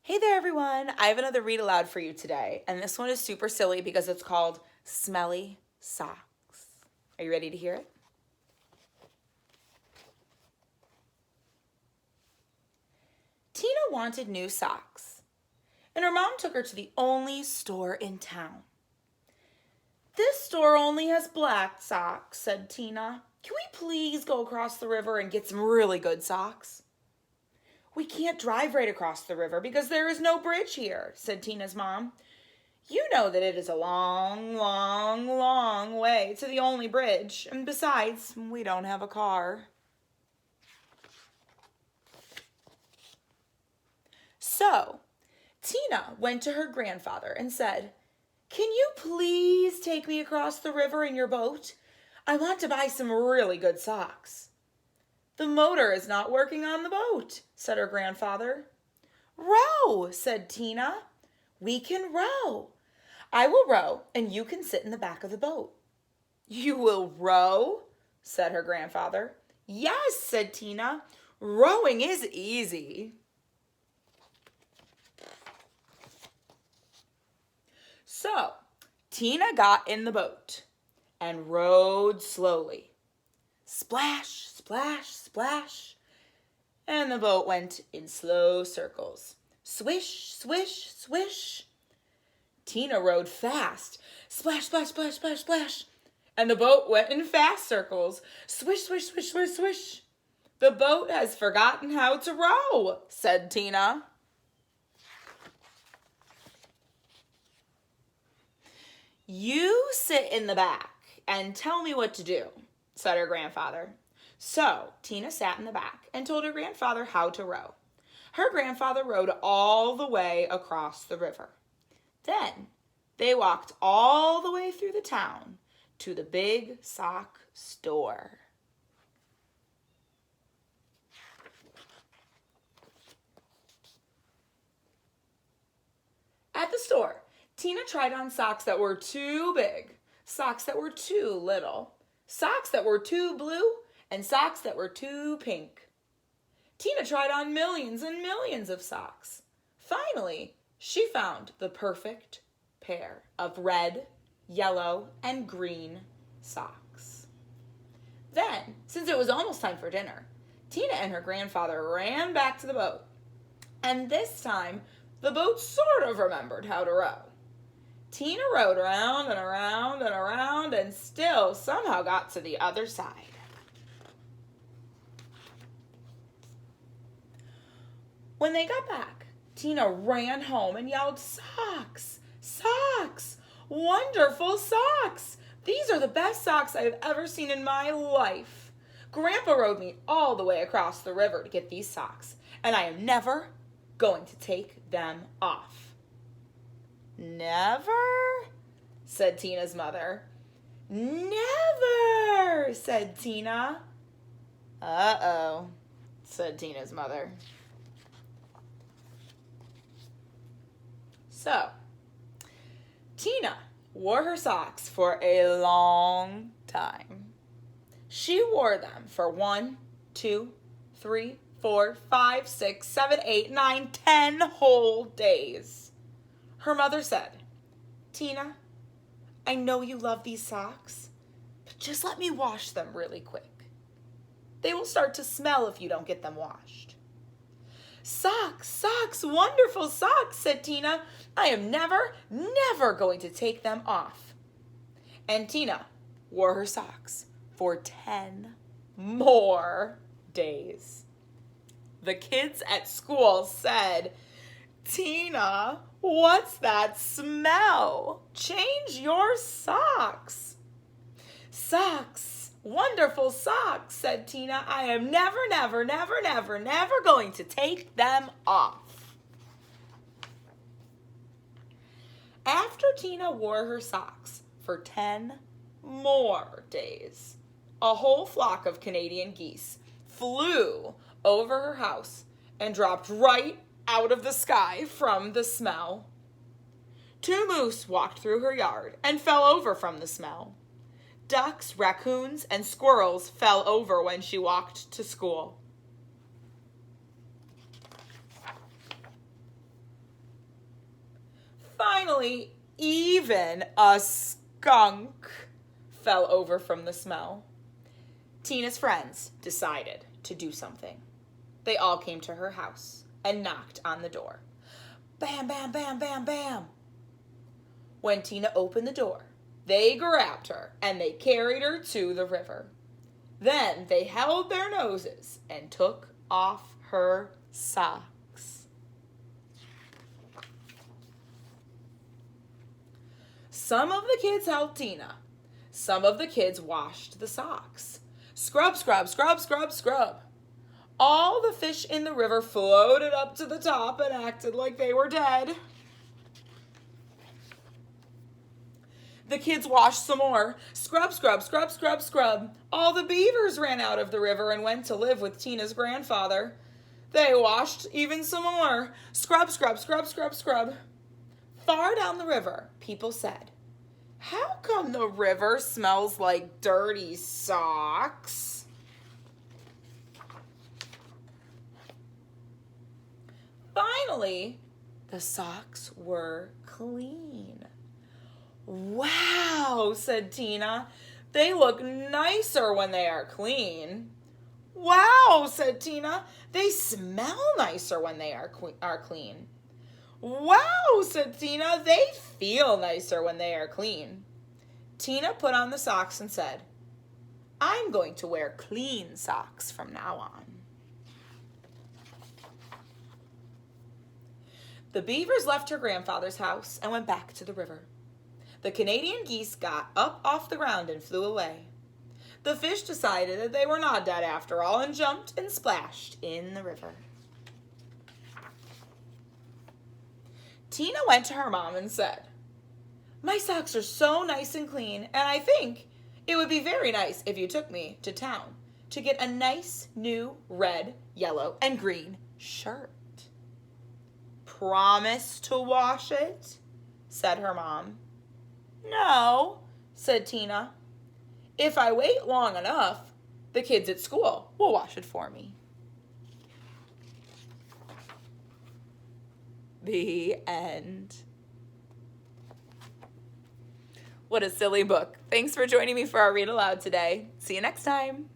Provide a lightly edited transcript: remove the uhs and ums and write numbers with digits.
Hey there, everyone. I have another read aloud for you today, and this one is super silly because it's called Smelly Socks. Are you ready to hear it? Tina wanted new socks, and her mom took her to the only store in town. "This store only has black socks," said Tina. "Can we please go across the river and get some really good socks?" "We can't drive right across the river because there is no bridge here," said Tina's mom. "You know that it is a long, long, long way to the only bridge, and besides, we don't have a car." So, Tina went to her grandfather and said, "Can you please take me across the river in your boat? I want to buy some really good socks." "The motor is not working on the boat," said her grandfather. "Row," said Tina. "We can row. I will row and you can sit in the back of the boat." "You will row?" said her grandfather. "Yes," said Tina. "Rowing is easy." So, Tina got in the boat and rowed slowly. Splash, splash, splash. And the boat went in slow circles. Swish, swish, swish. Tina rowed fast. Splash, splash, splash, splash, splash. And the boat went in fast circles. Swish, swish, swish, swish, swish. "The boat has forgotten how to row," said Tina. "You sit in the back and tell me what to do," said her grandfather. So Tina sat in the back and told her grandfather how to row. Her grandfather rowed all the way across the river. Then they walked all the way through the town to the big sock store. At the store, Tina tried on socks that were too big, socks that were too little, socks that were too blue, and socks that were too pink. Tina tried on millions and millions of socks. Finally, she found the perfect pair of red, yellow, and green socks. Then, since it was almost time for dinner, Tina and her grandfather ran back to the boat. And this time, the boat sort of remembered how to row. Tina rowed around and around and around and still somehow got to the other side. When they got back, Tina ran home and yelled, "Socks! Socks! Wonderful socks! These are the best socks I have ever seen in my life. Grandpa rowed me all the way across the river to get these socks, and I am never going to take them off." "Never?" said Tina's mother. "Never," said Tina. "Uh-oh," said Tina's mother. So, Tina wore her socks for a long time. She wore them for 1, 2, 3, 4, 5, 6, 7, 8, 9, 10 whole days. Her mother said, "Tina, I know you love these socks, but just let me wash them really quick. They will start to smell if you don't get them washed." "Socks, socks, wonderful socks," said Tina. "I am never, never going to take them off." And Tina wore her socks for 10 more days. The kids at school said, "Tina, what's that smell? Change your socks." "Socks, wonderful socks," said Tina. "I am never, never, never, never, never going to take them off." After Tina wore her socks for 10 more days, a whole flock of Canadian geese flew over her house and dropped right out of the sky from the smell. 2 moose walked through her yard and fell over from the smell. Ducks, raccoons, and squirrels fell over when she walked to school. Finally, even a skunk fell over from the smell. Tina's friends decided to do something. They all came to her house and knocked on the door. Bam, bam, bam, bam, bam. When Tina opened the door, they grabbed her and they carried her to the river. Then they held their noses and took off her socks. Some of the kids helped Tina. Some of the kids washed the socks. Scrub, scrub, scrub, scrub, scrub. All the fish in the river floated up to the top and acted like they were dead. The kids washed some more. Scrub, scrub, scrub, scrub, scrub. All the beavers ran out of the river and went to live with Tina's grandfather. They washed even some more. Scrub, scrub, scrub, scrub, scrub. Far down the river, people said, "How come the river smells like dirty socks?" Finally, the socks were clean. "Wow," said Tina. "They look nicer when they are clean." "Wow," said Tina. "They smell nicer when they are clean." "Wow," said Tina. "They feel nicer when they are clean." Tina put on the socks and said, "I'm going to wear clean socks from now on." The beavers left her grandfather's house and went back to the river. The Canadian geese got up off the ground and flew away. The fish decided that they were not dead after all and jumped and splashed in the river. Tina went to her mom and said, "My socks are so nice and clean, and I think it would be very nice if you took me to town to get a nice new red, yellow, and green shirt." "Promise to wash it?" said her mom. "No," said Tina. "If I wait long enough, the kids at school will wash it for me." The end. What a silly book. Thanks for joining me for our Read Aloud today. See you next time.